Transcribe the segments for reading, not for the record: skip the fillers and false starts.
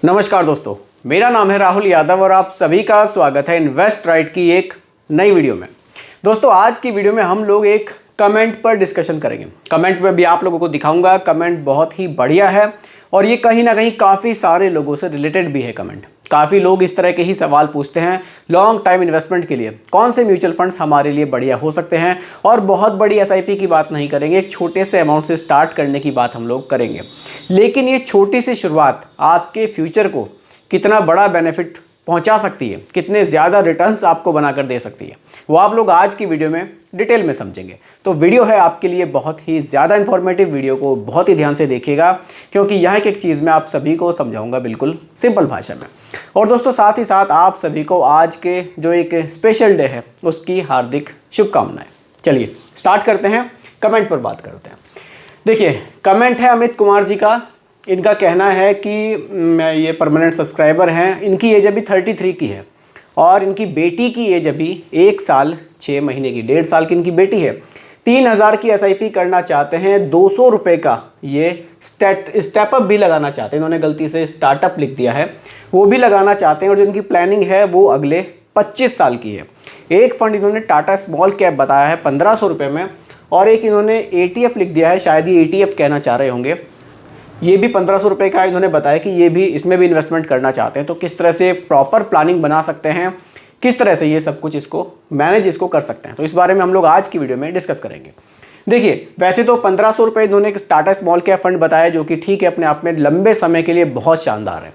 नमस्कार दोस्तों, मेरा नाम है राहुल यादव और आप सभी का स्वागत है इन्वेस्ट राइट की एक नई वीडियो में। दोस्तों, आज की वीडियो में हम लोग एक कमेंट पर डिस्कशन करेंगे। कमेंट में भी आप लोगों को दिखाऊंगा। कमेंट बहुत ही बढ़िया है और ये कहीं ना कहीं काफ़ी सारे लोगों से रिलेटेड भी है कमेंट। काफ़ी लोग इस तरह के ही सवाल पूछते हैं लॉन्ग टाइम इन्वेस्टमेंट के लिए कौन से म्यूचुअल फंड्स हमारे लिए बढ़िया हो सकते हैं। और बहुत बड़ी एसआईपी की बात नहीं करेंगे, एक छोटे से अमाउंट से स्टार्ट करने की बात हम लोग करेंगे। लेकिन ये छोटी सी शुरुआत आपके फ्यूचर को कितना बड़ा बेनिफिट पहुंचा सकती है, कितने ज़्यादा रिटर्न्स आपको बनाकर दे सकती है, वो आप लोग आज की वीडियो में डिटेल में समझेंगे। तो वीडियो है आपके लिए बहुत ही ज़्यादा इन्फॉर्मेटिव। वीडियो को बहुत ही ध्यान से देखिएगा क्योंकि यहाँ एक चीज़ मैं आप सभी को समझाऊंगा बिल्कुल सिंपल भाषा में। और दोस्तों, साथ ही साथ आप सभी को आज के जो एक स्पेशल डे है उसकी हार्दिक शुभकामनाएं। चलिए स्टार्ट करते हैं, कमेंट पर बात करते हैं। देखिए, कमेंट है अमित कुमार जी का। इनका कहना है कि मैं ये परमानेंट सब्सक्राइबर हैं, इनकी एज अभी 33 की है और इनकी बेटी की एज अभी 1 साल 6 महीने की, 1.5 साल की इनकी बेटी है। 3000 की एसआईपी करना चाहते हैं, 200 रुपये का ये स्टेपअप भी लगाना चाहते हैं। इन्होंने गलती से स्टार्टअप लिख दिया है, वो भी लगाना चाहते हैं और जो इनकी प्लानिंग है वो अगले 25 साल की है। एक फंड इन्होंने टाटा स्मॉल कैप बताया है 1500 रुपये में और एक इन्होंने ETF लिख दिया है, शायद ये ETF कहना चाह रहे होंगे। ये भी 1500 रुपये का इन्होंने बताया कि ये भी इसमें भी इन्वेस्टमेंट करना चाहते हैं। तो किस तरह से प्रॉपर प्लानिंग बना सकते हैं, किस तरह से ये सब कुछ इसको मैनेज इसको कर सकते हैं, तो इस बारे में हम लोग आज की वीडियो में डिस्कस करेंगे। देखिए, वैसे तो 1500 रुपये इन्होंने टाटा स्मॉल कैप फंड बताया जो कि ठीक है, अपने आप में लंबे समय के लिए बहुत शानदार है।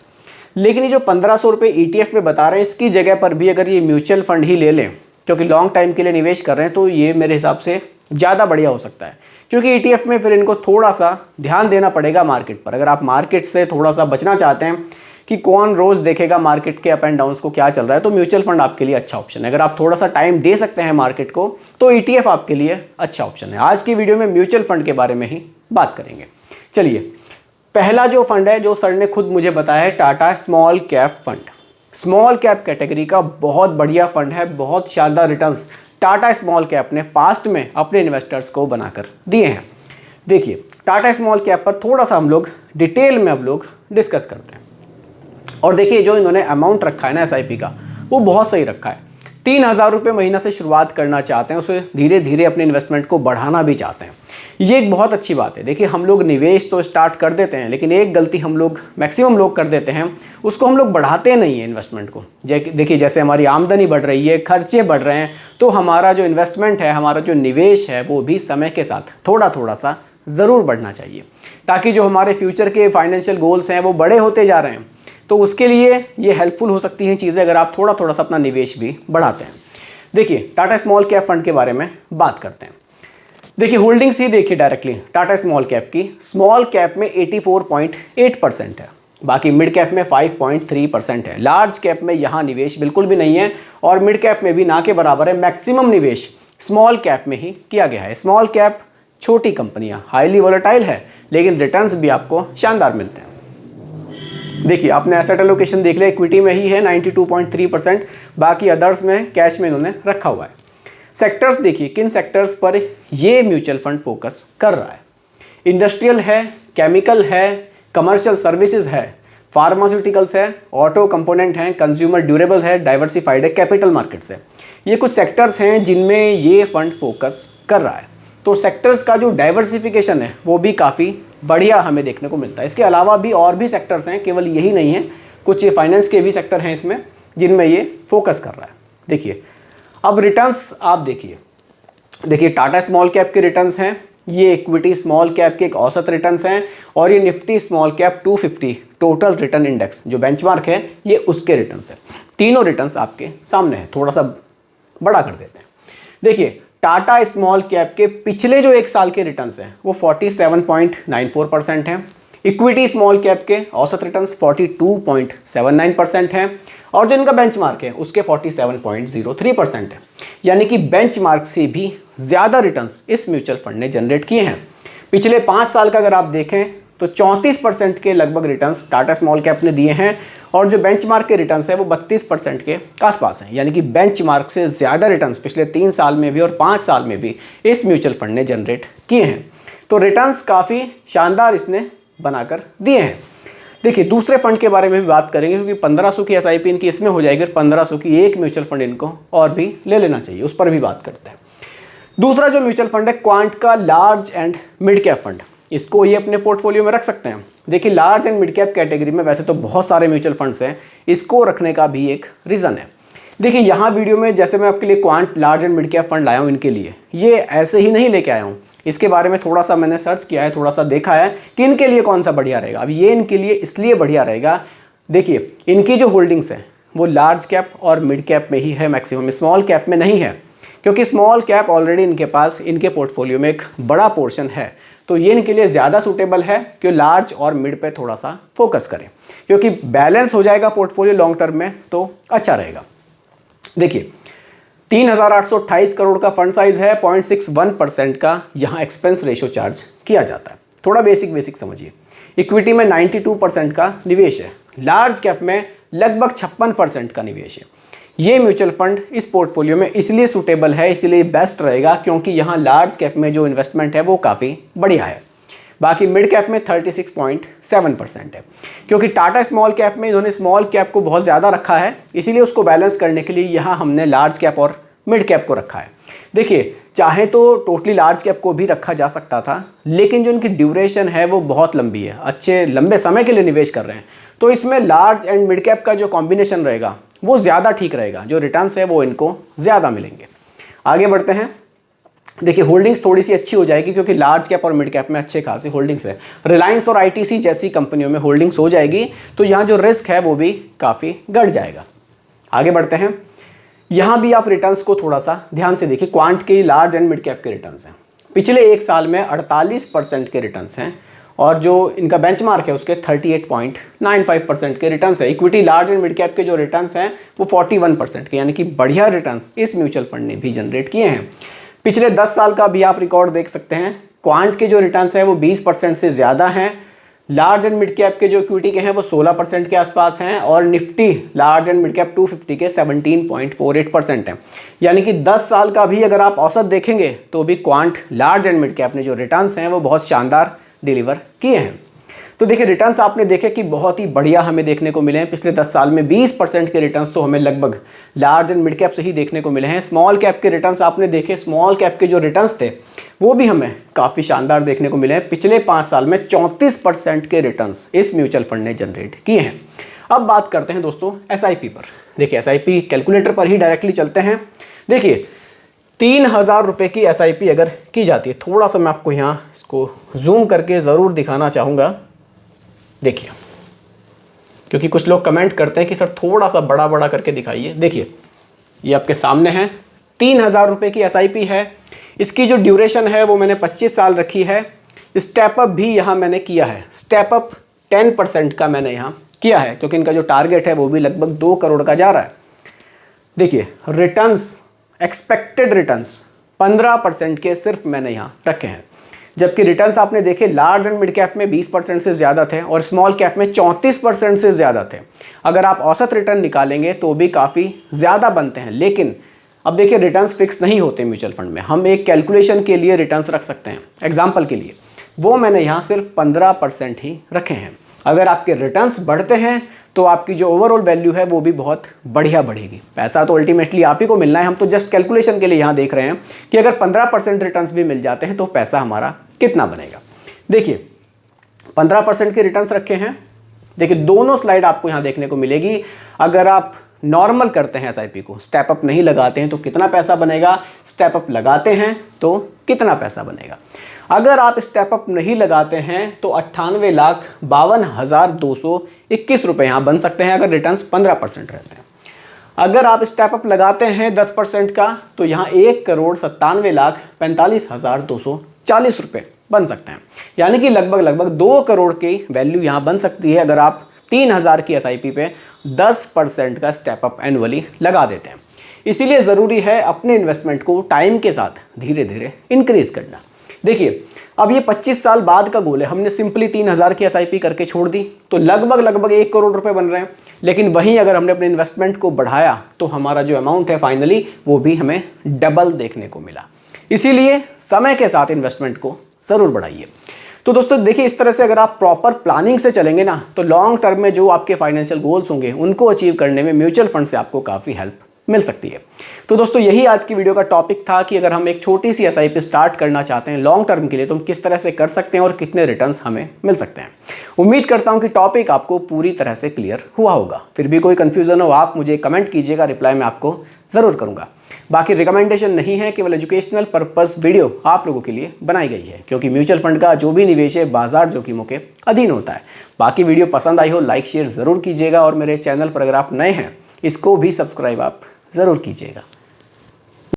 लेकिन ये जो 1500 रुपये ETF में बता रहे हैं, इसकी जगह पर भी अगर ये म्यूचुअल फंड ही ले लें क्योंकि लॉन्ग टाइम के लिए निवेश कर रहे हैं, तो ये मेरे हिसाब से ज़्यादा बढ़िया हो सकता है। क्योंकि ETF में फिर इनको थोड़ा सा ध्यान देना पड़ेगा मार्केट पर। अगर आप मार्केट से थोड़ा सा बचना चाहते हैं कि कौन रोज़ देखेगा मार्केट के अप एंड डाउन्स को क्या चल रहा है, तो म्यूचुअल फंड आपके लिए अच्छा ऑप्शन है। अगर आप थोड़ा सा टाइम दे सकते हैं मार्केट को तो ETF आपके लिए अच्छा ऑप्शन है। आज की वीडियो में म्यूचुअल फंड के बारे में ही बात करेंगे। चलिए, पहला जो फंड है जो सर ने खुद मुझे बताया है, Tata small cap fund. Small cap category का बहुत बढ़िया फंड है, बहुत शानदार रिटर्न्स टाटा स्मॉल कैप ने पास्ट में अपने इन्वेस्टर्स को बनाकर दिए हैं। देखिए, टाटा स्मॉल कैप पर थोड़ा सा हम लोग डिटेल में अब लोग डिस्कस करते हैं। और देखिए, जो इन्होंने अमाउंट रखा है ना एसआईपी का, वो बहुत सही रखा है। 3000 रुपये महीना से शुरुआत करना चाहते हैं, उसे धीरे धीरे अपने इन्वेस्टमेंट को बढ़ाना भी चाहते हैं। ये एक बहुत अच्छी बात है। देखिए, हम लोग निवेश तो स्टार्ट कर देते हैं, लेकिन एक गलती हम लोग मैक्सिमम लोग कर देते हैं, उसको हम लोग बढ़ाते नहीं हैं इन्वेस्टमेंट को। देखिए, जैसे हमारी आमदनी बढ़ रही है, खर्चे बढ़ रहे हैं, तो हमारा जो इन्वेस्टमेंट है, हमारा जो निवेश है, वो भी समय के साथ थोड़ा थोड़ा सा ज़रूर बढ़ना चाहिए, ताकि जो हमारे फ्यूचर के फाइनेंशियल गोल्स हैं वो बड़े होते जा रहे हैं। तो उसके लिए ये हेल्पफुल हो सकती हैं चीज़ें अगर आप थोड़ा थोड़ा सा अपना निवेश भी बढ़ाते हैं। देखिए, टाटा स्मॉल कैप फंड के बारे में बात करते हैं। देखिए, होल्डिंग्स ही देखिए डायरेक्टली टाटा स्मॉल कैप की। स्मॉल कैप में 84.8% है, बाकी मिड कैप में 5.3% है। लार्ज कैप में यहाँ निवेश बिल्कुल भी नहीं है और मिड कैप में भी ना के बराबर है। मैक्सिमम निवेश स्मॉल कैप में ही किया गया है। स्मॉल कैप छोटी कंपनियाँ, हाईली वोलेटाइल है, लेकिन रिटर्न्स भी आपको शानदार मिलते हैं। देखिए, आपने एसेट एलोकेशन देख लिया, इक्विटी में ही है 92.3%, बाकी अदर्स में कैश में इन्होंने रखा हुआ है। सेक्टर्स देखिए, किन सेक्टर्स पर ये म्यूचुअल फंड फोकस कर रहा है। इंडस्ट्रियल है, केमिकल है, कमर्शियल सर्विसेज है, फार्मास्यूटिकल्स है, ऑटो कंपोनेंट हैं, कंज्यूमर ड्यूरेबल है, डाइवर्सिफाइड है, कैपिटल मार्केट्स है। ये कुछ सेक्टर्स हैं जिनमें ये फंड फोकस कर रहा है। तो सेक्टर्स का जो डाइवर्सिफिकेशन है वो भी काफ़ी बढ़िया हमें देखने को मिलता है। इसके अलावा भी और भी सेक्टर्स हैं, केवल यही नहीं है, कुछ फाइनेंस के भी सेक्टर हैं इसमें जिनमें ये फोकस कर रहा है। देखिए, अब रिटर्न्स आप देखिए टाटा स्मॉल कैप के रिटर्न्स हैं, ये इक्विटी स्मॉल कैप के एक औसत रिटर्न्स हैं और ये Nifty small cap 250 total return index जो बेंचमार्क है, ये उसके रिटर्न्स हैं। तीनों रिटर्न्स आपके सामने हैं, थोड़ा सा बड़ा कर देते हैं। देखिए, टाटा स्मॉल कैप के पिछले जो 1 साल के रिटर्न्स हैं वो 47.94% हैं। इक्विटी स्मॉल कैप के औसत रिटर्न्स 42.79% हैं और जो इनका बेंचमार्क है उसके 47.03% है। यानी कि बेंचमार्क से भी ज़्यादा रिटर्न्स इस म्यूचुअल फंड ने जनरेट किए हैं। पिछले 5 साल का अगर आप देखें तो 34% के लगभग रिटर्न्स टाटा स्मॉल कैप ने दिए हैं और जो बेंचमार्क के रिटर्न्स है वो 32% के आसपास हैं। यानी कि बेंचमार्क से ज़्यादा रिटर्न्स पिछले 3 साल में भी और 5 साल में भी इस म्यूचुअल फंड ने जनरेट किए हैं। तो रिटर्न्स काफ़ी शानदार इसने बनाकर दिए हैं। देखिए दूसरे फंड के बारे में भी बात करेंगे, क्योंकि 1500 की एसआईपी इनकी इसमें हो जाएगी और 1500 की एक म्यूचुअल फंड इनको और भी ले लेना चाहिए, उस पर भी बात करते हैं। दूसरा जो म्यूचुअल फंड है क्वांट का large and mid cap fund, इसको ये अपने पोर्टफोलियो में रख सकते हैं। देखिए large and mid cap category में वैसे तो बहुत सारे म्यूचुअल फंड्स हैं, इसको रखने का भी एक रीज़न है। देखिए यहाँ वीडियो में जैसे मैं आपके लिए quant large and mid cap fund लाया हूँ इनके लिए, ये ऐसे ही नहीं लेके आया हूँ, इसके बारे में थोड़ा सा मैंने सर्च किया है, थोड़ा सा देखा है कि इनके लिए कौन सा बढ़िया रहेगा। अब ये इनके लिए इसलिए बढ़िया रहेगा, देखिए इनकी जो होल्डिंग्स हैं वो लार्ज कैप और मिड कैप में ही है मैक्सिमम, स्मॉल कैप में नहीं है, क्योंकि स्मॉल कैप ऑलरेडी इनके पास इनके पोर्टफोलियो में एक बड़ा पोर्शन है। तो ये इनके लिए ज़्यादा सूटेबल है कि लार्ज और मिड पे थोड़ा सा फोकस करें, क्योंकि बैलेंस हो जाएगा पोर्टफोलियो लॉन्ग टर्म में तो अच्छा रहेगा। देखिए 3828 करोड़ का फंड साइज है, 0.61% का यहाँ एक्सपेंस रेशो चार्ज किया जाता है। थोड़ा बेसिक समझिए। इक्विटी में 92% का निवेश है, लार्ज कैप में लगभग 56% का निवेश है। ये म्यूचुअल फंड इस पोर्टफोलियो में इसलिए सूटेबल है, इसलिए बेस्ट रहेगा क्योंकि यहाँ लार्ज कैप में जो इन्वेस्टमेंट है वो काफ़ी बढ़िया है। बाकी मिड कैप में 36.7% है, क्योंकि टाटा स्मॉल कैप में इन्होंने स्मॉल कैप को बहुत ज़्यादा रखा है, इसीलिए उसको बैलेंस करने के लिए यहाँ हमने लार्ज कैप और मिड कैप को रखा है। देखिए चाहे तो टोटली लार्ज कैप को भी रखा जा सकता था, लेकिन जो इनकी ड्यूरेशन है वो बहुत लंबी है, अच्छे लंबे समय के लिए निवेश कर रहे हैं, तो इसमें लार्ज एंड मिड कैप का जो कॉम्बिनेशन रहेगा वो ज़्यादा ठीक रहेगा, जो रिटर्न्स है वो इनको ज़्यादा मिलेंगे। आगे बढ़ते हैं। देखिए होल्डिंग्स थोड़ी सी अच्छी हो जाएगी, क्योंकि लार्ज कैप और मिड कैप में अच्छे खासी होल्डिंग्स है। रिलायंस और आईटीसी जैसी कंपनियों में होल्डिंग्स हो जाएगी, तो यहाँ जो रिस्क है वो भी काफ़ी घट जाएगा। आगे बढ़ते हैं। यहाँ भी आप रिटर्न्स को थोड़ा सा ध्यान से देखिए। क्वांट के लार्ज एंड मिड कैप के रिटर्न्स हैं, पिछले एक साल में 48% के रिटर्न्स हैं, और जो इनका बेंचमार्क है उसके 38.95% के रिटर्न्स है। Equity large and mid cap के जो रिटर्न्स हैं वो 41% के, यानी कि बढ़िया रिटर्न्स इस म्यूचुअल फंड ने भी जनरेट किए हैं। पिछले 10 साल का भी आप रिकॉर्ड देख सकते हैं। क्वांट के जो रिटर्न्स हैं वो 20% से ज़्यादा हैं, लार्ज एंड मिड कैप के जो इक्विटी के हैं वो 16% के आसपास हैं, और Nifty large and mid cap 250 के 17.48% हैं। यानी कि 10 साल का भी अगर आप औसत देखेंगे तो भी quant large and mid cap ने जो रिटर्न्स हैं वो बहुत शानदार डिलीवर किए हैं। तो देखिए रिटर्न्स आपने देखे कि बहुत ही बढ़िया हमें देखने को मिले हैं। पिछले 10 साल में 20% के रिटर्न्स तो हमें लगभग लार्ज एंड मिड कैप से ही देखने को मिले हैं। स्मॉल कैप के रिटर्न्स आपने देखे, स्मॉल कैप के जो रिटर्न्स थे वो भी हमें काफ़ी शानदार देखने को मिले हैं। पिछले 5 साल में 34% के रिटर्न्स इस म्यूचुअल फंड ने जनरेट किए हैं। अब बात करते हैं दोस्तों एसआईपी पर। देखिए एसआईपी कैलकुलेटर पर ही डायरेक्टली चलते हैं। देखिए 3000 रुपये की एसआईपी अगर की जाती है, थोड़ा सा मैं आपको यहाँ इसको जूम करके ज़रूर दिखाना चाहूँगा। देखिए, क्योंकि कुछ लोग कमेंट करते हैं कि सर थोड़ा सा बड़ा बड़ा करके दिखाइए। देखिए ये आपके सामने है, 3000 रुपये की एसआईपी है। इसकी जो ड्यूरेशन है वो मैंने 25 साल रखी है। स्टेप अप भी यहाँ मैंने किया है, स्टेप अप 10% का मैंने यहाँ किया है, क्योंकि इनका जो टारगेट है वो भी लगभग 2 करोड़ का जा रहा है। देखिए रिटर्न्स, एक्सपेक्टेड रिटर्न्स 15% के सिर्फ मैंने यहाँ रखे हैं, जबकि रिटर्न्स आपने देखे लार्ज एंड मिड कैप में 20% से ज़्यादा थे और स्मॉल कैप में 34% से ज़्यादा थे। अगर आप औसत रिटर्न निकालेंगे तो भी काफ़ी ज़्यादा बनते हैं। लेकिन अब देखिए रिटर्न्स फिक्स नहीं होते म्यूचुअल फंड में, हम एक कैलकुलेशन के लिए रिटर्न्स रख सकते हैं। एग्जाम्पल के लिए वो मैंने यहाँ सिर्फ 15% ही रखे हैं। अगर आपके रिटर्न्स बढ़ते हैं तो आपकी जो ओवरऑल वैल्यू है वो भी बहुत बढ़िया बढ़ेगी। पैसा तो अल्टीमेटली आप ही को मिलना है, हम तो जस्ट कैलकुलेशन के लिए यहाँ देख रहे हैं कि अगर 15% रिटर्न्स भी मिल जाते हैं तो पैसा हमारा कितना बनेगा। देखिए 15% के रिटर्न्स रखे हैं। देखिए दोनों स्लाइड आपको यहाँ देखने को मिलेगी। अगर आप नॉर्मल करते हैं एसआईपी को, स्टेप अप नहीं लगाते हैं तो कितना पैसा बनेगा, स्टेप अप लगाते हैं तो कितना पैसा बनेगा। अगर आप स्टेप अप नहीं लगाते हैं तो 98,52,221 रुपये यहाँ बन सकते हैं अगर रिटर्न्स 15% रहते हैं। अगर आप स्टेप अप लगाते हैं 10% का तो यहाँ 1,97,45,240 रुपये बन सकते हैं। यानी कि लगभग 2 करोड़ की वैल्यू यहाँ बन सकती है अगर आप 3000 की एसआईपी पे 10% का स्टेप अप एनुअली लगा देते हैं। इसीलिए ज़रूरी है अपने इन्वेस्टमेंट को टाइम के साथ धीरे धीरे इंक्रीज करना। देखिए अब ये 25 साल बाद का गोल है, हमने सिंपली 3000 की एसआईपी करके छोड़ दी तो लगभग 1 करोड़ रुपए बन रहे हैं। लेकिन वहीं अगर हमने अपने इन्वेस्टमेंट को बढ़ाया तो हमारा जो अमाउंट है फाइनली वो भी हमें डबल देखने को मिला। इसीलिए समय के साथ इन्वेस्टमेंट को ज़रूर बढ़ाइए। तो दोस्तों देखिए, इस तरह से अगर आप प्रॉपर प्लानिंग से चलेंगे ना, तो लॉन्ग टर्म में जो आपके फाइनेंशियल गोल्स होंगे उनको अचीव करने में म्यूचुअल फंड से आपको काफ़ी हेल्प मिल सकती है। तो दोस्तों यही आज की वीडियो का टॉपिक था कि अगर हम एक छोटी सी एसआईपी स्टार्ट करना चाहते हैं लॉन्ग टर्म के लिए, तो हम किस तरह से कर सकते हैं और कितने रिटर्न्स हमें मिल सकते हैं। उम्मीद करता हूं कि टॉपिक आपको पूरी तरह से क्लियर हुआ होगा। फिर भी कोई कंफ्यूजन हो आप मुझे कमेंट कीजिएगा, रिप्लाई मैं आपको ज़रूर करूंगा। बाकी रिकमेंडेशन नहीं है, केवल एजुकेशनल पर्पस वीडियो आप लोगों के लिए बनाई गई है, क्योंकि म्यूचुअल फंड का जो भी निवेश है बाजार जोखिमों के अधीन होता है। बाकी वीडियो पसंद आई हो लाइक शेयर ज़रूर कीजिएगा, और मेरे चैनल पर अगर आप नए हैं इसको भी सब्सक्राइब आप ज़रूर कीजिएगा।